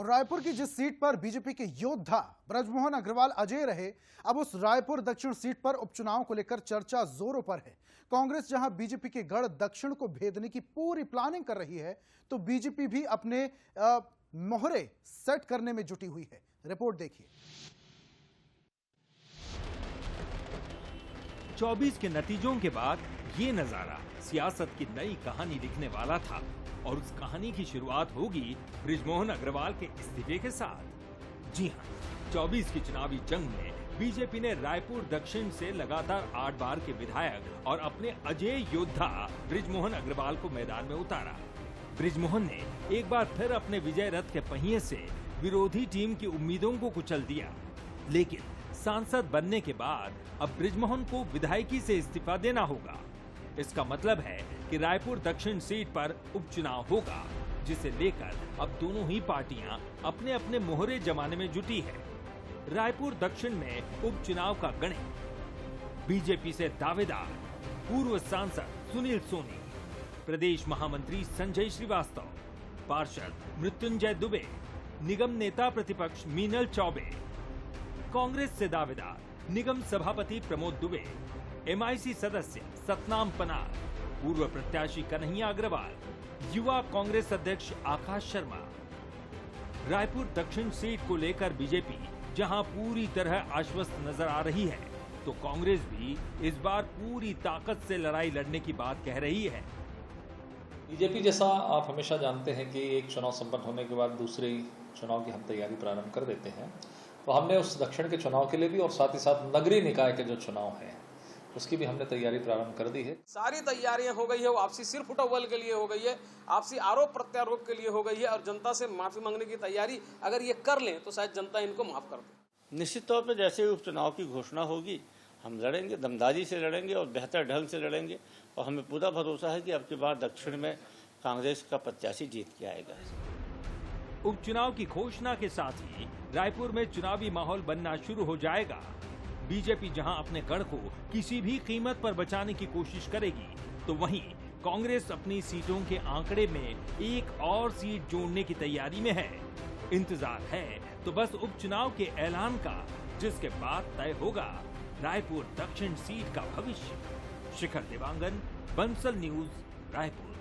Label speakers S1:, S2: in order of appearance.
S1: और रायपुर की जिस सीट पर बीजेपी के योद्धा ब्रजमोहन अग्रवाल अजय रहे, अब उस रायपुर दक्षिण सीट पर उपचुनाव को लेकर चर्चा जोरों पर है। कांग्रेस जहां बीजेपी के गढ़ दक्षिण को भेदने की पूरी प्लानिंग कर रही है, तो बीजेपी भी अपने मोहरे सेट करने में जुटी हुई है। रिपोर्ट देखिए।
S2: 24 के नतीजों के बाद ये नजारा सियासत की नई कहानी लिखने वाला था और उस कहानी की शुरुआत होगी ब्रजमोहन अग्रवाल के इस्तीफे के साथ। जी हां, 24 की चुनावी जंग में बीजेपी ने रायपुर दक्षिण से लगातार 8 बार के विधायक और अपने अजय योद्धा ब्रजमोहन अग्रवाल को मैदान में उतारा। ब्रजमोहन ने एक बार फिर अपने विजय रथ के पहिए से विरोधी टीम की उम्मीदों को कुचल दिया, लेकिन सांसद बनने के बाद अब ब्रजमोहन को विधायकी से इस्तीफा देना होगा। इसका मतलब है कि रायपुर दक्षिण सीट पर उपचुनाव होगा, जिसे लेकर अब दोनों ही पार्टियां अपने अपने मोहरे जमाने में जुटी है। रायपुर दक्षिण में उपचुनाव का गणित बीजेपी से दावेदार पूर्व सांसद सुनील सोनी, प्रदेश महामंत्री संजय श्रीवास्तव, पार्षद मृत्युंजय दुबे, निगम नेता प्रतिपक्ष मीनल चौबे, कांग्रेस से दावेदार निगम सभापति प्रमोद दुबे, MIC सदस्य सतनाम पनार, पूर्व प्रत्याशी कन्हैया अग्रवाल, युवा कांग्रेस अध्यक्ष आकाश शर्मा। रायपुर दक्षिण सीट को लेकर बीजेपी जहां पूरी तरह आश्वस्त नजर आ रही है, तो कांग्रेस भी इस बार पूरी ताकत से लड़ाई लड़ने की बात कह रही है।
S3: बीजेपी, जैसा आप हमेशा जानते हैं कि एक चुनाव संपन्न होने के बाद दूसरे चुनाव की हम तैयारी प्रारंभ कर देते हैं, तो हमने उस दक्षिण के चुनाव के लिए भी और साथ ही साथ नगरीय निकाय के जो चुनाव है उसकी भी हमने तैयारी प्रारंभ कर दी है।
S4: सारी तैयारियां हो गई है। वो आपसी सिर फुटबॉल के लिए हो गई है, आपसी आरोप प्रत्यारोप के लिए हो गई है, और जनता से माफी मांगने की तैयारी अगर ये कर लें तो शायद जनता इनको माफ कर दे।
S5: निश्चित तौर पर जैसे ही उपचुनाव की घोषणा होगी हम लड़ेंगे, दमदारी से लड़ेंगे और बेहतर ढंग से लड़ेंगे, और हमें पूरा भरोसा है कि अब की बार दक्षिण में कांग्रेस का प्रत्याशी जीत के आएगा।
S2: उपचुनाव की घोषणा के साथ ही रायपुर में चुनावी माहौल बनना शुरू हो जाएगा। बीजेपी जहां अपने गढ़ को किसी भी कीमत पर बचाने की कोशिश करेगी, तो वहीं कांग्रेस अपनी सीटों के आंकड़े में एक और सीट जोड़ने की तैयारी में है। इंतजार है तो बस उपचुनाव के ऐलान का, जिसके बाद तय होगा रायपुर दक्षिण सीट का भविष्य। शिखर देवांगन, बंसल न्यूज, रायपुर।